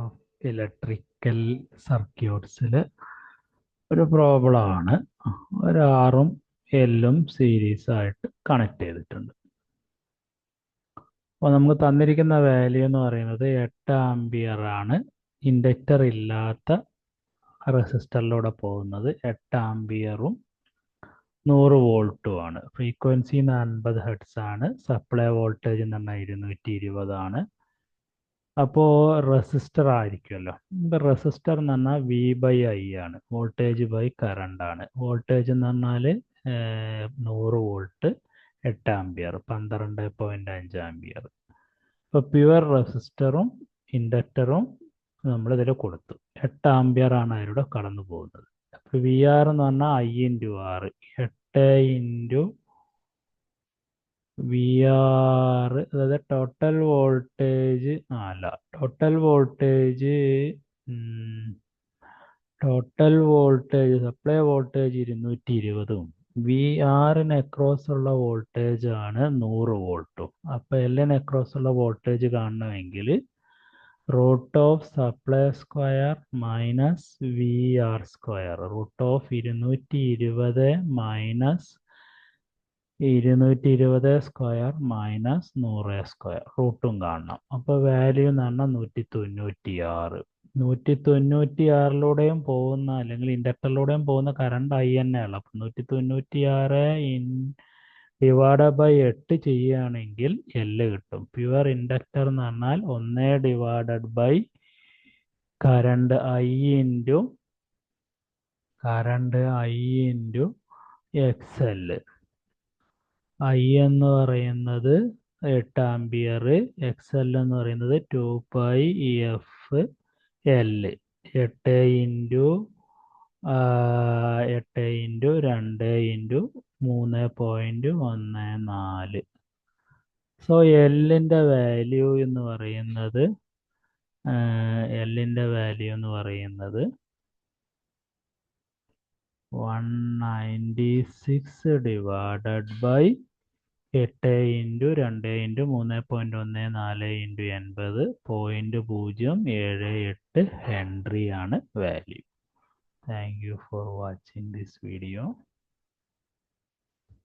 Of electrical സർക്യൂട്ട്സിൽ ഒരു പ്രോബ്ലമാണ്. ഒരു ആറും എല്ലും സീരീസ് ആയിട്ട് കണക്ട് ചെയ്തിട്ടുണ്ട്. അപ്പോൾ നമുക്ക് തന്നിരിക്കുന്ന വാല്യൂ എന്ന് പറയുന്നത് 8 ആംപിയർ ആണ്. ഇൻഡക്ടർ ഇല്ലാത്ത റെസിസ്റ്ററിലൂടെ പോകുന്നത് 8 ആംപിയറും 100 വോൾട്ടുമാണ്. ഫ്രീക്വൻസി 50 ഹെർട്സ് ആണ്. സപ്ലൈ വോൾട്ടേജ് എന്ന് പറഞ്ഞാൽ 220 ആണ്. അപ്പോൾ റെസിസ്റ്റർ ആയിരിക്കുമല്ലോ. റെസിസ്റ്റർ എന്ന് പറഞ്ഞാൽ വി ബൈ ഐ ആണ്. വോൾട്ടേജ് ബൈ കറണ്ട് ആണ്. വോൾട്ടേജ് എന്ന് പറഞ്ഞാൽ 100 വോൾട്ട്, 8 ആംപിയർ, 12.5 ആംപിയർ. ഇപ്പോൾ പ്യുവർ റെസിസ്റ്ററും ഇൻഡക്ടറും നമ്മളിതിൽ കൊടുത്തു. 8 ആംപിയർ ആണ് അതിലൂടെ കടന്നു പോകുന്നത്. അപ്പോൾ വി ആർ എന്ന് പറഞ്ഞാൽ I into R, 8 into V R, അതായത് ടോട്ടൽ വോൾട്ടേജ് സപ്ലൈ വോൾട്ടേജ് 220ഉം വി ആറിന് അക്രോസ് ഉള്ള വോൾട്ടേജ് ആണ് 100 വോൾട്ടും. അപ്പോൾ എല്ലിന് അക്രോസ് ഉള്ള വോൾട്ടേജ് കാണണമെങ്കിൽ root of supply square minus V R square, root of 220 minus 220 square minus 100 square റൂട്ടും കാണണം. അപ്പോൾ വാല്യൂ എന്ന് പറഞ്ഞാൽ 196. 196ലൂടെയും പോകുന്ന അല്ലെങ്കിൽ ഇൻഡക്ടറിലൂടെയും പോകുന്ന കറണ്ട് ഐ തന്നെയാണ്. അപ്പം 196 ഡിവൈഡ് ബൈ 8 ചെയ്യുകയാണെങ്കിൽ എല് കിട്ടും. പ്യുവർ ഇൻഡക്ടർ എന്ന് പറഞ്ഞാൽ 1 divided by current I into X L. I എന്ന് പറയുന്നത് 8 ആംപിയർ, എക്സ് എൽ എന്ന് പറയുന്നത് 2 pi F L. 8 into 2 into 3.14. So എല്ലിൻ്റെ വാല്യൂ എന്ന് പറയുന്നത് 196 divided by 8 into 2 into 3.14 into 80.078 henry ആണ് value. Thank you for watching this video.